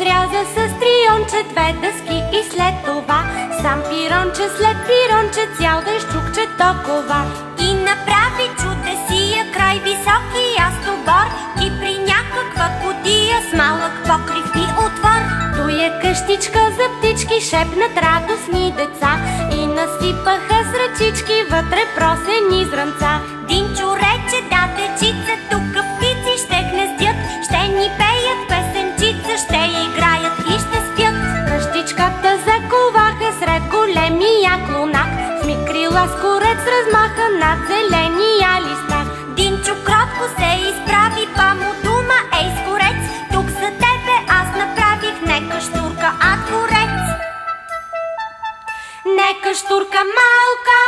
сряза с трионче две дъски и след това сам пиронче след пиронче цял да изчукче толкова. И направи чудесия край високия стобор и при някаква кутия с малък покрив и отвор. Той е къщичка за птички, шепнат радостни деца и насипаха с ръчички вътре просени зранца. Динчо рече: да, дечица, тук птици ще гнездят, ще ни пеят песенчица, ще играят и ще спят. Къщичката заковаха сред големия клонак, с микрила скорец размаха над зеления листак. Динчо кротко се изправи, па му дума: ей, скорец, тук за тебе аз направих не каштурка, а дворец. Не каштурка малка,